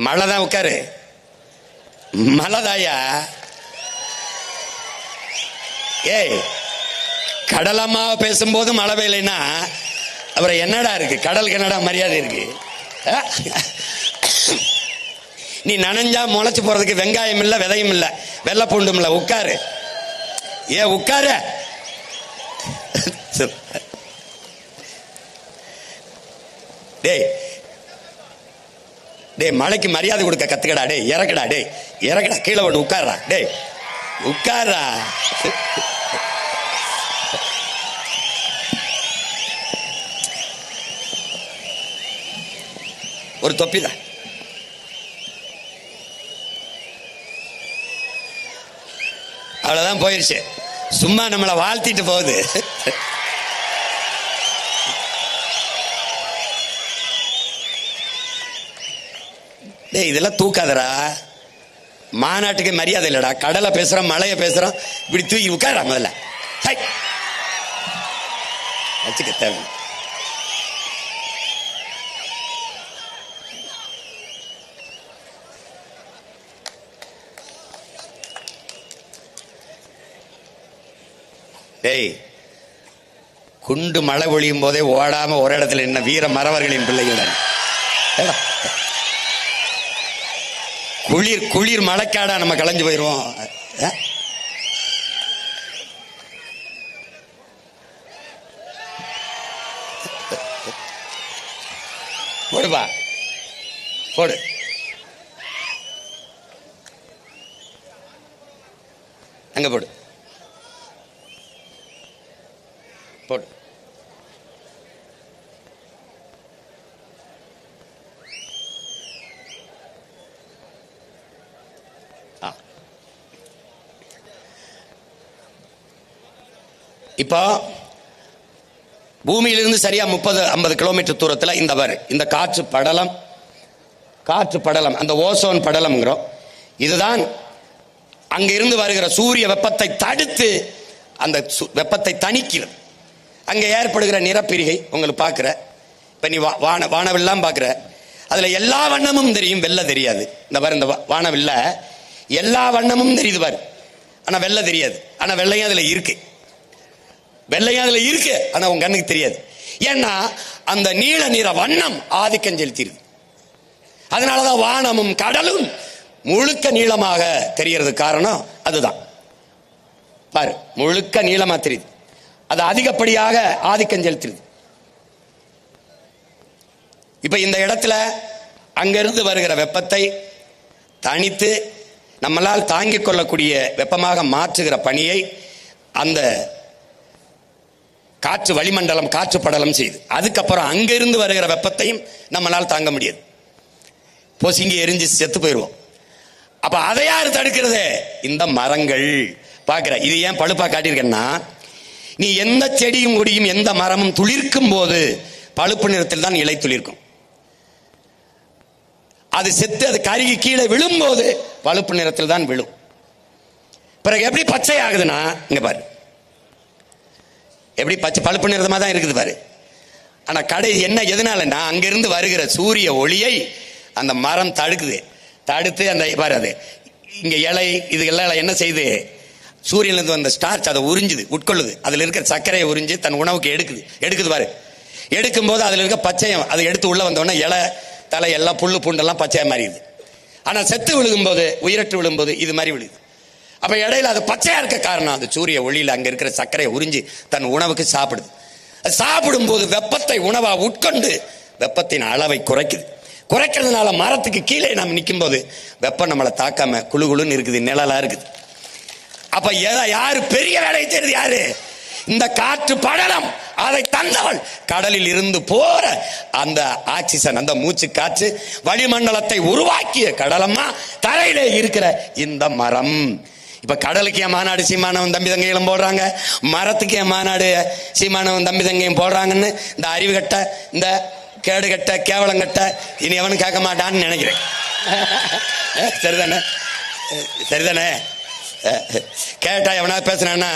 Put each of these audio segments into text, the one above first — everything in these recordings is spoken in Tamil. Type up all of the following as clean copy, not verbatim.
மழை தான் உட்காரு. மழைதாயா? ஏய், கடலம்மாவை பேசும்போது மழை பெய்யலைன்னா அப்புறம் என்னடா இருக்கு? கடலுக்கு என்னடா மரியாதை இருக்கு? நீ நனைஞ்சா முளைச்சு போறதுக்கு வெங்காயம் இல்ல, விதையும் இல்ல, வெள்ளை பூண்டும் இல்ல. உட்காரு. உட்காரு. டேய் டேய், மழைக்கு மரியாதை கொடுக்க கத்துக்கடா. டே இறக்கடா. டே இறக்கடா, கீழே விட்டு உட்கார்றா. டே உட்கார்றா. ஒரு தொப்பிதான். அவ்வளவுதான், போயிருச்சு. சும்மா நம்மளை வாழ்த்திட்டு போகுது. டேய், இதெல்லாம் தூக்காதரா. மாநாட்டுக்கு மரியாதை இல்லடா. கடலை பேசுறோம், மழையை பேசுறோம், இப்படி தூக்கி உட்கார முதல்ல. வச்சுக்க தேவை. டேய், குண்டு மழை பொழியும் போதே ஓடாம ஒரு இடத்துல என்ன வீர மறவர்களின் பிள்ளைகள். குளிர் குளிர் மழைக்காடா நம்ம கலைஞ்சு போயிருவோம். போடுப்பா, போடு. அங்க போடு, போடு. இப்போ பூமியிலிருந்து சரியா 30-50 கிலோமீட்டர் தூரத்தில் இந்த காற்று படலம், அந்த ஓசோன் படலம்ங்கிறோம். இதுதான் அங்கிருந்து வருகிற சூரிய வெப்பத்தை தடுத்து அந்த வெப்பத்தை தணிக்கிறது. அங்கே ஏற்படுகிற நிறப்பிரிகை உங்களுக்கு பார்க்குற. இப்போ நீ வானவில்லாம் பார்க்குற, அதில் எல்லா வண்ணமும் தெரியும், வெள்ளை தெரியாது. இந்த பாரு, இந்த வானவில்ல எல்லா வண்ணமும் தெரியுது பாரு, ஆனால் வெள்ளை தெரியாது. ஆனால் வெள்ளையும் அதில் இருக்கு, ஆனால் உங்க கண்ணுக்கு தெரியாது. ஏன்னா அந்த நீல நிற வண்ணம் ஆதிக்கம் செலுத்திடுது. அதனாலதான் வானமும் கடலும் முழுக்க நீளமாக தெரியறது. காரணம் அதுதான். பாரு, முழுக்க நீளமா தெரியுது. அது அதிகப்படியாக ஆதிக்கம் செலுத்திடுது. இப்ப இந்த இடத்துல அங்கிருந்து வருகிற வெப்பத்தை தனித்து நம்மளால் தாங்கிக் கொள்ளக்கூடிய வெப்பமாக மாற்றுகிற பணியை அந்த காற்று வளிமண்டலம், காற்று படலம் செய்யுது. அதுக்கப்புறம் அங்கிருந்து வருகிற வெப்பத்தையும் நம்மளால் தாங்க முடியாது. பொசுங்கி எரிஞ்சு செத்து போயிடுவோம். அப்ப அதை யாரு தடுக்கிறது? இந்த மரங்கள். பார்க்கிற, இது ஏன் பழுப்பா காட்டியிருக்கேன்னா, நீ எந்த செடியும் கொடியும் எந்த மரமும் துளிர்க்கும் போது பழுப்பு நிறத்தில் தான் இலை துளிர்க்கும். அது செத்து அது கருகி கீழே விழும்போது பழுப்பு நிறத்தில் தான் விழும். பிறகு எப்படி பச்சை ஆகுதுன்னா, இங்க பாரு, எப்படி பச்சை பழுப்பு நிறமா தான் இருக்குது பாரு. ஆனா கடை என்ன எதனாலன்னா, அங்கிருந்து வருகிற சூரிய ஒளியை அந்த மரம் தடுத்து அந்த பாரு, அது இங்க இலை இதுகெல்லாம் என்ன செய்யுது, சூரியனிலிருந்து வந்த ஸ்டார்ச் அதை உட்கொள்ளுது. அதுல இருக்கிற சர்க்கரையை உறிஞ்சு தன் உணவுக்கு எடுக்குது பாரு. எடுக்கும் போது அதுல இருக்க பச்சையம் அதை எடுத்து உள்ள வந்தோடனே இலை தலை எல்லாம் புல்லு பூண்டெல்லாம் பச்சையா மாறிடுது. ஆனா செத்து விழுகும்போது, உயிரற்று விழும்போது இது மாதிரி விழுது. அப்ப இடையில அது பச்சையா இருக்க காரணம், அது சூரிய ஒளியில அங்க இருக்கிற சர்க்கரையை உறிஞ்சி தன் உணவுக்கு சாப்பிடுது. சாப்பிடும் போது வெப்பத்தை உணவா உட்கொண்டு வெப்பத்தின் அளவை குறைக்கிறதுனால மரத்துக்கு கீழே நம்ம நிற்கும் போது வெப்பம் நம்மளை தாக்காம குளுகுளுன்னு இருக்குது, நிழலா இருக்குது. அப்ப யாரு பெரிய வேலையை செய்யறது? யாரு? இந்த காற்று படலம். அதை தந்தவள் கடலில் இருந்து போற அந்த ஆக்சிஜன், அந்த மூச்சு காற்று வளிமண்டலத்தை உருவாக்கிய கடலம்மா தரையிலே இருக்கிற இந்த மரம். இப்ப கடலுக்கு என் மாநாடு சீமானவன் தம்பி தங்கைகளும் போடுறாங்க, மரத்துக்கு என் மாநாடு சீமானவன் தம்பி தங்கையும் போடுறாங்கன்னு இந்த அறிவு கட்ட, இந்த கேடு கட்ட, கேவலம் கட்ட இனி எவனும் கேட்க மாட்டான்னு நினைக்கிறேன். சரிதானே? கேட்டா எவனா பேசுனா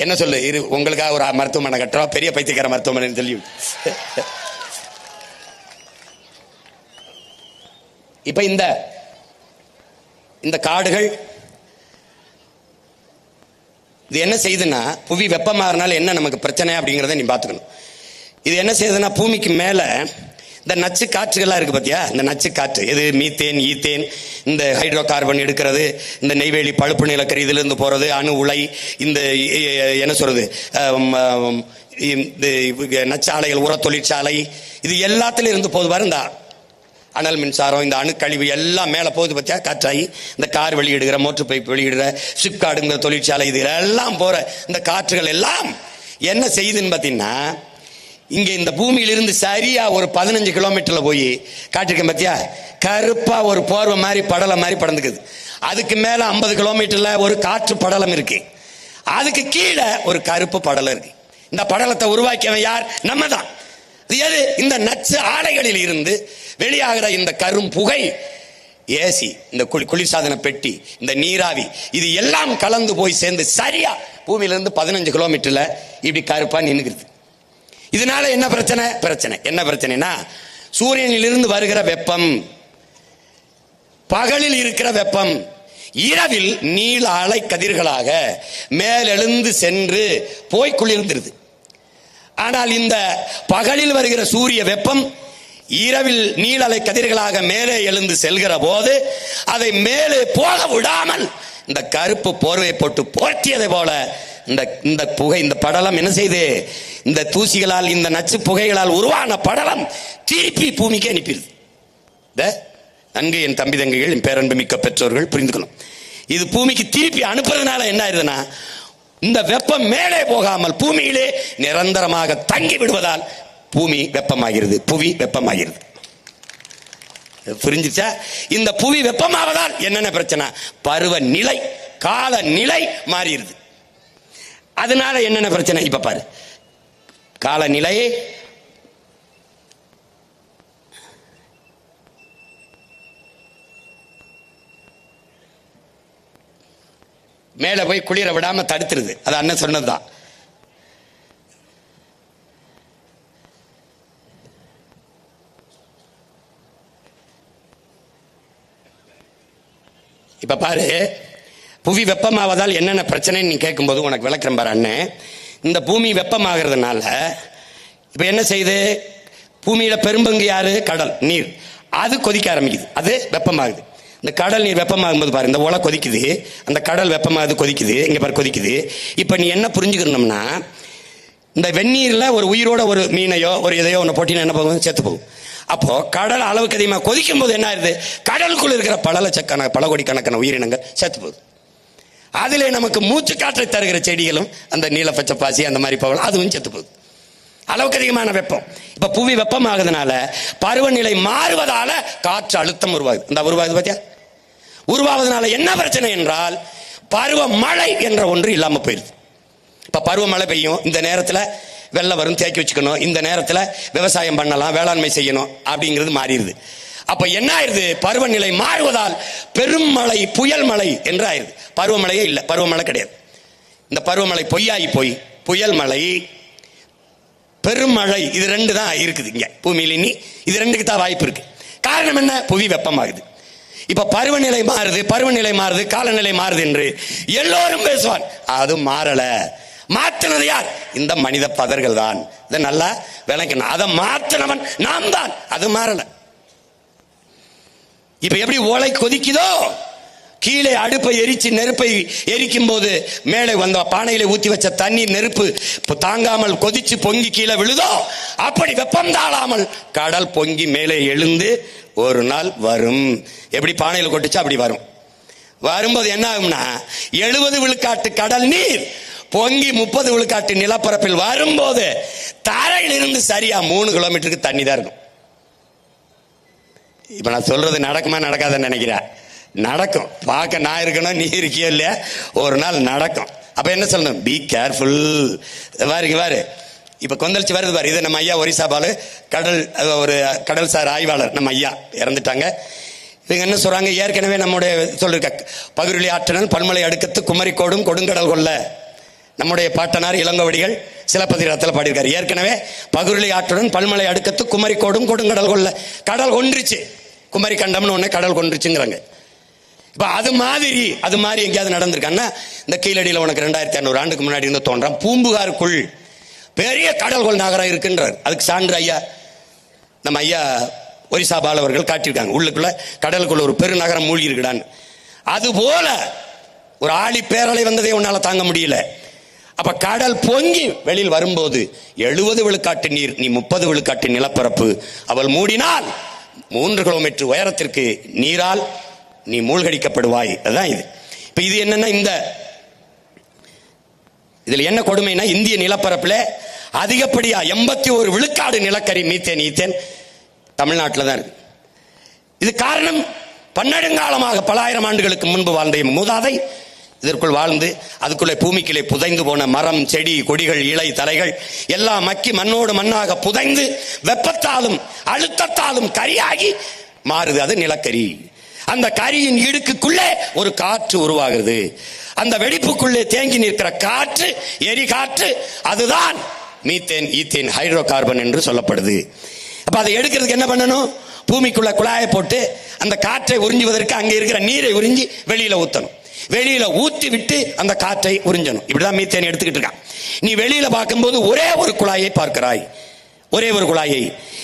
என்ன சொல்லு, இரு உங்களுக்காக ஒரு மருத்துவமனை கட்டுறோம், பெரிய பைத்தியக்கார மருத்துவமனை சொல்லி. இப்ப இந்த காடுகள் இது என்ன செய்யுதுன்னா, புவி வெப்பமாகறனால என்ன நமக்கு பிரச்சனை அப்படிங்கிறத நீ பார்த்துக்கணும். இது என்ன செய்யுதுன்னா, பூமிக்கு மேல இந்த நச்சு காற்றுகள்லாம் இருக்கு பார்த்தியா, இந்த நச்சு காற்று எது, மீத்தேன், ஈத்தேன், இந்த ஹைட்ரோ கார்பன் எடுக்கிறது, இந்த நெய்வேலி பழுப்பு நிலக்கரி இதுல இருந்து போறது, அணு உலை, இந்த என்ன சொல்றது, நச்சாலைகள், உர தொழிற்சாலை, இது எல்லாத்திலும் இருந்து போது பாரு. இந்த அனல் மின்சாரம், இந்த அணுக்கழிவு எல்லாம் மேலே போகுது பார்த்தியா, காற்றாகி இந்த கார் வெளியிடுகிற, மோட்டர் பைப் வெளியிடுற, சிப்காடுங்கிற தொழிற்சாலை, இது எல்லாம் போற இந்த காற்றுகள் எல்லாம் என்ன செய்யுதுன்னு பார்த்தீங்கன்னா, இங்க இந்த பூமியிலிருந்து சரியா ஒரு 15 கிலோமீட்டர்ல போய் காட்டிருக்கேன் பார்த்தியா, கருப்பா ஒரு போர்வை மாதிரி படலம் மாதிரி படந்துக்குது. அதுக்கு மேல 50 கிலோமீட்டர்ல ஒரு காற்று படலம் இருக்கு, அதுக்கு கீழே ஒரு கருப்பு படலம் இருக்கு. இந்த படலத்தை உருவாக்கியவன் யார்? நம்ம தான். எது? இந்த நச்சு ஆலைகளில் இருந்து வெளியாகிற இந்த கரும் புகை, ஏசி, இந்த குளிர்சாதன பெட்டி, இந்த நீராவி, இது எல்லாம் கலந்து போய் சேர்ந்து சரியா பூமியிலிருந்து 15 கிலோமீட்டர்ல இப்படி கருப்பா நின்னுக்கிறது. இதனால என்ன பிரச்சனை? என்ன பிரச்சனைனா, சூரியனிலிருந்து வருகிற வெப்பம், பகலில் இருக்கிற வெப்பம் இரவில் நீல அலை கதிர்களாக மேலெழுந்து சென்று போய் குளிர்ந்துருது. ஆனால் இந்த பகலில் வருகிற சூரிய வெப்பம் இரவில் நீல அலை கதிர்களாக மேலே எழுந்து செல்கிற போது அதை மேலே போக விடாமல் இந்த கருப்பு போர்வை போட்டு போர்த்தியதை போல இந்த புகை, இந்த படலம் என்ன செய்து, இந்த தூசிகளால், இந்த நச்சு புகைகளால் உருவான படலம் திருப்பி பூமிக்கு அனுப்பிடுது. நன்கு என் தம்பி தங்கைகள், என் பேரன்பு மிக்க பெற்றோர்கள் புரிந்துக்கணும். இது பூமிக்கு திருப்பி அனுப்புறதுனால என்ன ஆயிருதுன்னா, இந்த வெப்பம் மேலே போகாமல் பூமியிலே நிரந்தரமாக தங்கி விடுவதால் பூமி வெப்பமாகிறது, புவி வெப்பமாகிறது. புரிஞ்சுச்சா? இந்த புவி வெப்பமாவதால் என்னென்ன பிரச்சனை? பருவ நிலை, கால நிலை மாறிடுது. அதனால என்னென்ன பிரச்சனை இப்ப பாரு. காலநிலை, மேல போய் குளிர விடாம தடுத்துருது. அது அண்ணன் சொன்னதுதான். இப்ப பாரு, புவி வெப்பமாவதால் என்னென்ன பிரச்சனைன்னு நீ கேட்கும்போது உனக்கு விளக்குறேன் பாரு அண்ணன். இந்த பூமி வெப்பமாகிறதுனால இப்ப என்ன செய்யுது, பூமியில பெரும்பங்கு யாரு? கடல் நீர். அது கொதிக்க ஆரம்பிக்குது, அது வெப்பமாகுது. இந்த கடல் நீர் வெப்பமாகும் போது பாரு, இந்த உலை கொதிக்குது, அந்த கடல் வெப்பமாகுது, கொதிக்குது, இங்க பாரு கொதிக்குது. இப்ப நீ என்ன புரிஞ்சுக்கணும்னா, இந்த வெந்நீர்ல ஒரு உயிரோட ஒரு மீனையோ ஒரு இதையோ ஒன்று போட்டினா என்ன போகும்? செத்து போகும். அப்போ கடல் அளவுக்கு அதிகமாக கொதிக்கும் போது என்ன ஆயிருது, கடலுக்குள்ள இருக்கிற பல கோடிக்கணக்கான உயிரினங்கள் செத்து போகுது. அதிலே நமக்கு மூச்சு காற்றை தருகிற செடிகளும், அந்த நீல பச்சை பாசி, அந்த மாதிரி பவளம், அதுவும் செத்து போகுது. அளவுக்கு அதிகமான வெப்பம். இப்ப புவி வெப்பமாகுதுனால பருவநிலை மாறுவதால காற்று அழுத்தம் உருவாகுது. இந்த உருவாகுது பாத்தியா? உருவாவதுனால என்ன பிரச்சனை என்றால், பருவ மழை என்ற ஒன்று இல்லாம போயிருது. இப்ப பருவமழை பெய்யும், இந்த நேரத்தில் வெள்ளம் வரும், தேக்கி வச்சுக்கணும், இந்த நேரத்தில் விவசாயம் பண்ணலாம், வேளாண்மை செய்யணும் அப்படிங்கிறது மாறிடுது. அப்ப என்ன ஆயிருது, பருவநிலை மாறுவதால் பெரும் மழை, புயல் மழை என்று ஆயிருது. பருவமழையே இல்லை, பருவமழை கிடையாது. இந்த பருவமழை பொய்யாகி போய் புயல் மழை, பெருமழை, இது ரெண்டு தான் இருக்குது இங்க பூமியில. இனி இது ரெண்டுக்கு தான் வாய்ப்பு இருக்கு. காரணம் என்ன? புவி வெப்பமாகுது. இப்ப பருவநிலை மாறுது, பருவநிலை மாறுது, காலநிலை மாறுது என்று எல்லோரும் பேசுவான். அது மாறல. மாற்றினது யார்? இந்த மனித பதர்கள் தான். இதை நல்லா விளக்கணும். அதை மாற்றினவன் நாம் தான். அது மாறல. இப்ப எப்படி ஓலை கொதிக்குதோ, கீழே அடுப்பை எரிச்சு நெருப்பை எரிக்கும் போது மேலே வந்த பானையில ஊத்தி வச்ச தண்ணீர் நெருப்பு தாங்காமல் கொதிச்சு பொங்கி கீழே விழுதோ, அப்படி வெப்பம் தாழாமல் கடல் பொங்கி மேலே எழுந்து ஒரு நாள் வரும். எப்படி பானையில் கொட்டுச்சா அப்படி வரும். வரும்போது என்ன ஆகும்னா, 70 விழுக்காட்டு கடல் நீர் பொங்கி 30 விழுக்காட்டு நிலப்பரப்பில் வரும்போது தரையில் இருந்து சரியா 3 கிலோமீட்டருக்கு தண்ணி தான் இருக்கும். இப்ப நான் சொல்றது நடக்குமா நடக்காதுன்னு நினைக்கிறேன். நடக்கும். பார்க்க நான் இருக்கணும், நீ இருக்கியோ இல்லையா, ஒரு நாள் நடக்கும். அப்ப என்ன சொல்லணும்? Be careful. பாரு இப்ப கொந்தளிச்சு வருது பாரு. இது நம்ம ஐயா ஒரிசா பாலு, ஒரு கடல்சார் ஆய்வாளர், நம்ம ஐயா இறந்துட்டாங்க. இவங்க என்ன சொல்றாங்க, ஏற்கனவே நம்முடைய சொல்லிருக்க பகுருளி ஆற்றல் பல்மலை அடுக்கத்து குமரிக்கோடும் கொடுங்கடல் கொள்ள, நம்முடைய பாட்டனார் இளங்கோவடிகள் சிலப்பதிகாரத்தில் பாடியிருக்காரு. ஏற்கனவே பகுருளி ஆற்றுடன் பல்மலை அடுக்கத்து குமரிக்கோடும் கொடுங்கடல் கொள்ள, கடல் ஒன்றுச்சு. குமரி கண்டம்னு ஒண்ணே கடல் கொண்டுருச்சுங்கிறாங்க. இப்ப அது மாதிரி எங்கேயாவது நடந்திருக்கான்னா, இந்த கீழடியில் உனக்கு 2500 ஆண்டுக்கு முன்னாடி இருந்து தோன்றான் பூம்புகாருக்குள் பெரிய கடல்கொள் நகரம் இருக்குன்றார். அதுக்கு சான்று ஐயா நம்ம ஐயா ஒரிசா பால் அவர்கள் காட்டியிருக்காங்க. உள்ளுக்குள்ள கடலுக்குள்ள ஒரு பெருநகரம் மூழ்கி இருக்குடான்னு. அது போல ஒரு ஆழி பேரலை வந்ததே உன்னால தாங்க முடியல. அப்ப கடல் பொங்கி வெளியில் வரும்போது 70 விழுக்காட்டு நீர், நீ 30 விழுக்காட்டு நிலப்பரப்பு, அவள் மூடினால் 3 கிலோமீட்டர் உயரத்திற்கு நீரால் நீ மூழ்கடிக்கப்படுவாய். அதுதான் இது. இப்ப இது என்னன்னா, இதுல என்ன கொடுமைனா, இந்திய நிலப்பரப்புல அதிகப்படியா 81 விழுக்காடு நிலக்கரி மீத்தேன் தமிழ்நாட்டில் தான் இருக்கு. இது காரணம், பன்னெடுங்காலமாக பல ஆயிரம் ஆண்டுகளுக்கு முன்பு வாழ்ந்த மூதாதை இதற்குள் வாழ்ந்து அதுக்குள்ளே பூமிக்குள்ளே புதைந்து போன மரம், செடி, கொடிகள், இலை, தலைகள் எல்லாம் மக்கி மண்ணோடு மண்ணாக புதைந்து வெப்பத்தாலும் அழுத்தத்தாலும் கரியாகி மாறுது. அது நிலக்கரி. அந்த கரியின் இடுக்குள்ளே ஒரு காற்று உருவாகிறது. அந்த வெடிப்புக்குள்ளே தேங்கி நிற்கிற காற்று எரி காற்று, அதுதான் மீத்தேன், ஈத்தேன், ஹைட்ரோ கார்பன் என்று சொல்லப்படுது. அப்ப அதை எடுக்கிறதுக்கு என்ன பண்ணணும்? பூமிக்குள்ள குழாயை போட்டு அந்த காற்றை உறிஞ்சுவதற்கு அங்கே இருக்கிற நீரை உறிஞ்சி வெளியில ஊத்தணும். வெளியில ஊத்தி விட்டு அந்த காற்றை உறிஞ்சணும். இப்படிதான் மீத்தேன் எடுத்துக்கிட்டு இருக்கான். நீ வெளியில பார்க்கும்போது ஒரே ஒரு குழாயை பார்க்கிறாய், ஒரே ஒரு குழாயை.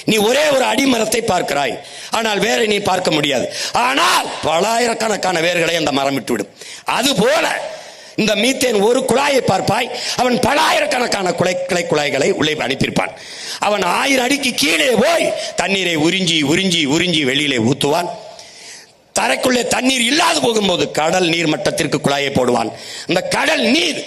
நீ ஒரே ஒரு அடிமரத்தை பார்க்கிறாய், ஆனால் வேற நீ பார்க்க முடியாது. ஆனால் பலாயிரக்கணக்கான வேர்களை அந்த மரம் விட்டுவிடும். அதுபோல இந்த மீத்தேன் ஒரு குழாயை பார்ப்பாய், அவன் பலாயிரக்கணக்கான குழாய்களை உள்ளே அனுப்பியிருப்பான். அவன் 1000 அடிக்கு கீழே போய் தண்ணீரை உறிஞ்சி உறிஞ்சி உறிஞ்சி வெளியிலே ஊத்துவான். தரைக்குள்ளே தண்ணீர் இல்லாது போகும்போது கடல் நீர் மட்டத்திற்கு குழாயை போடுவான். இந்த கடல் நீர்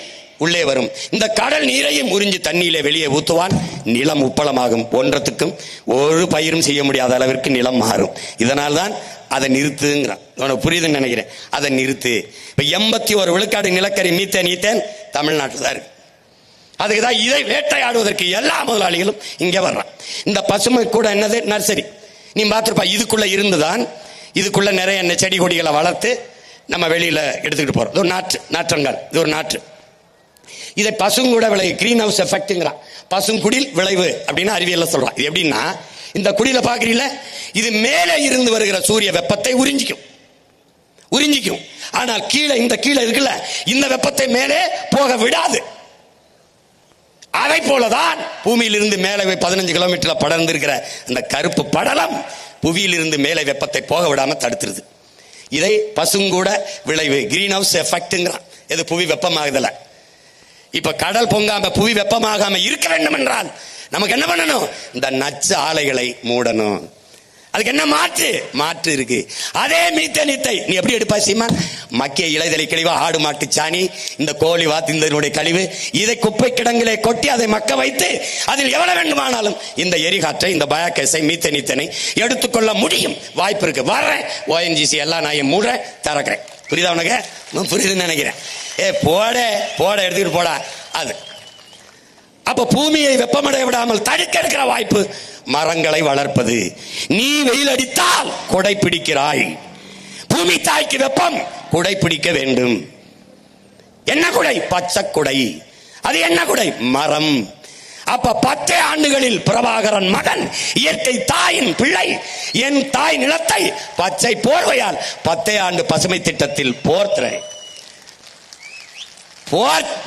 உள்ளே வரும். இந்த கடல் நீரையும் உறிஞ்சி தண்ணீரை வெளியே ஊத்துவான். நிலம் உப்பளமாகும். ஒன்றத்துக்கும் ஒரு பயிரும் செய்ய முடியாத அளவிற்கு நிலம் மாறும். இதனால் தான் அதை நிறுத்துங்கிறான். உனக்கு புரியுதுன்னு நினைக்கிறேன். அதை நிறுத்து. இப்ப 81 விழுக்காடு நிலக்கரி மீத்தேன் தமிழ்நாட்டில் தான் இருக்கு. அதுக்குதான் இதை வேட்டையாடுவதற்கு எல்லா முதலாளிகளும் இங்கே வர்றான். இந்த பசுமை கூட என்னது, நர்சரி. நீ பார்த்துருப்பா, இதுக்குள்ள இருந்துதான் இதுக்குள்ள நிறைய செடி கொடிகளை வளர்த்து நம்ம வெளியில எடுத்துக்கிட்டு போறோம். இது ஒரு நாற்றங்கால், இது ஒரு நாற்று. இதை பசுங்கூட விளைவு, கிரீன் ஹவுஸ் எஃபெக்ட்ங்கிறான். பசுங்குடில் விளைவு அப்படின்னு அறிவியல்ல சொல்றான். இது எப்படின்னா, இந்த குடியில பாக்குறீங்கள, இது மேலே இருந்து வருகிற சூரிய வெப்பத்தை உறிஞ்சிக்கும். ஆனால் கீழே இருக்குல்ல, இந்த வெப்பத்தை மேலே போக விடாது. அதை போலதான் பூமியிலிருந்து மேலே 15 கிலோமீட்டர்ல படர்ந்து இருக்கிற அந்த கருப்பு படலம் புவியிலிருந்து மேலே வெப்பத்தை போக விடாம தடுத்துருது. இதை பசுங்கூட விளைவு, கிரீன் ஹவுஸ் எஃபெக்ட்ங்கிறான். இது புவி வெப்பமாகுதல. இப்ப கடல் பொங்காம புவி வெப்பமாகாம இருக்க வேண்டும் என்றால் நமக்கு என்ன பண்ணணும்? இந்த நச்சு ஆலைகளை மூடணும். அதுக்கு என்ன மாற்று இருக்கு? அதே மீத்தேனத்தை நீ எப்படி எடுப்பா சீமான்? மக்கிய இலைதலை கழிவு, ஆடு மாட்டு சாணி, இந்த கோழி வாத்தினுடைய கழிவு, இதை குப்பை கிடங்கிலே கொட்டி அதை மக்க வைத்து அதில் எவ்வளவு வேண்டுமானாலும் இந்த எரிகாற்றை, இந்த பயோகேஸை, மீத்தேனை எடுத்துக்கொள்ள முடியும். வாய்ப்பு இருக்கு. வர்றேன், ONGC எல்லாம் நான் மூட திறக்கிறேன். புரியுதா உனக்கு? புரியுதுன்னு நினைக்கிறேன். போட எடுத்துக்கிட்டு போடா. அது அப்ப பூமியை வெப்பமடைய விடாமல் தடுக்க இருக்கிற வாய்ப்பு மரங்களை வளர்ப்பது. நீ வெயில் அடித்தால் கொடை பிடிக்கிறாய். பூமி தாய்க்கு வெப்பம், குடை பிடிக்க வேண்டும். என்ன குடை? பச்சை குடை. அது என்ன குடை? மரம். அப்ப 10 ஆண்டுகளில் பிரபாகரன் மகன், இயற்கை தாயின் பிள்ளை, என் தாய் நிலத்தை பச்சை போர்வையால் 10 ஆண்டு பசுமை திட்டத்தில் போர்த்துறேன்.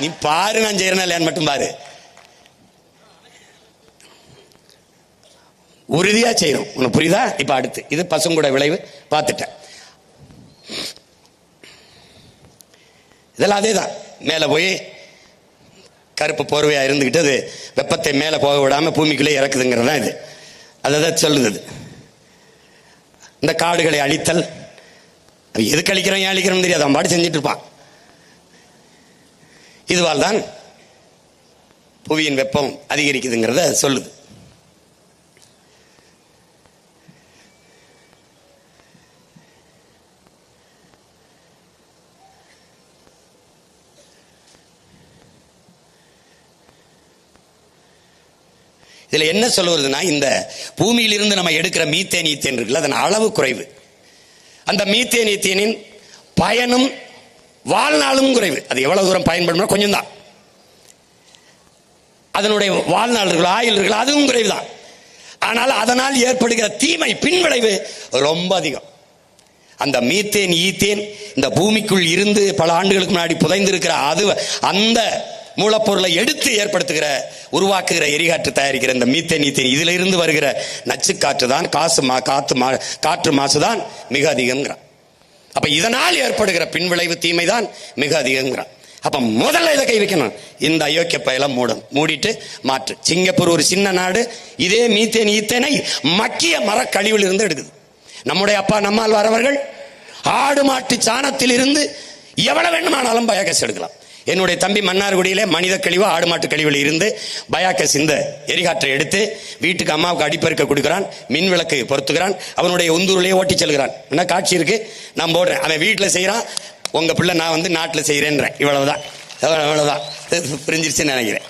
நீ பாரு, நான் செய்யறேன் மட்டும் பாரு. உறுதியா செய்யணும். உனக்கு புரியுதா? இப்ப அடுத்து இது பசுங்கூட விளைவு பார்த்துட்டேன். இதெல்லாம் அதேதான். மேல போய் கருப்பு போர்வையா இருந்துகிட்டு அது வெப்பத்தை மேல போக விடாம பூமிக்குள்ளே இறக்குதுங்கிறதா இது. அதான் சொல்லுது. இந்த காடுகளை அழித்தல், எதுக்கு அழிக்கிறோம் ஏன் அழிக்கிறோம் தெரியாது, அவன் பாடு செஞ்சுட்டு இருப்பான். இதுவால் தான் புவியின் வெப்பம் அதிகரிக்குதுங்கிறத சொல்லுது. இதுல என்ன சொல்லுவதுன்னா, இந்த பூமியிலிருந்து நம்ம எடுக்கிற மீத்தேன் இருக்குல்ல, அதன் அளவு குறைவு. அந்த மீத்தேன் பயனும் வாழ்நாளும் குறைவு. அது எவ்வளவு தூரம் பயன்படும்? கொஞ்சம் தான். அதனுடைய வாழ்நாள் ஆயுள் அதுவும் குறைவு தான். ஆனால் அதனால் ஏற்படுகிற தீமை பின்விளைவு ரொம்ப அதிகம். அந்த மீத்தேன் ஈத்தேன் இந்த பூமிக்குள் இருந்து பல ஆண்டுகளுக்கு முன்னாடி புதைந்திருக்கிற அந்த மூலப்பொருளை எடுத்து ஏற்படுத்துகிற உருவாக்குகிற எரிகாற்று தயாரிக்கிற இந்த மீத்தேன் ஈத்தேன் இதுல இருந்து வருகிற நச்சு காற்று தான் காற்று மாசுதான் மிக அதிகம்ங்கிறான். அப்ப இதனால் ஏற்படுகிற பின்விளைவு தீமை தான் மிக அதிகம்ங்கிறான். அப்ப முதல்ல இதை கை வைக்கணும். இந்த அயோக்கிய பயலாம் மூடிட்டு மாற்று. சிங்கப்பூர் ஒரு சின்ன நாடு இதே மீத்தேன் ஈத்தேனை மக்கிய மரக்கழிவில் இருந்து எடுக்குது. நம்முடைய அப்பா நம்மால் வரவர்கள் ஆடு மாட்டு சாணத்தில் இருந்து எவ்வளவு வேண்டுமானாலும் பயோகேஸ் எடுக்கலாம். என்னுடைய தம்பி மன்னார்குடியிலே மனித கழிவு ஆடு மாட்டு கழிவில் இருந்து பயோகேஸ் இந்த எரிகாற்றை எடுத்து வீட்டுக்கு அம்மாவுக்கு அடிப்பெருக்க கொடுக்கிறான், மின் விளக்கு பொருத்துகிறான், அவனுடைய உந்தூரிலேயே ஓட்டி செல்கிறான். என்ன காட்சி இருக்கு, நான் போடுறேன். அவன் வீட்டில் செய்யறான், உங்க பிள்ளை நான் நாட்டில் செய்யறேன்றேன். இவ்வளவுதான் புரிஞ்சிருச்சுன்னு நினைக்கிறேன்.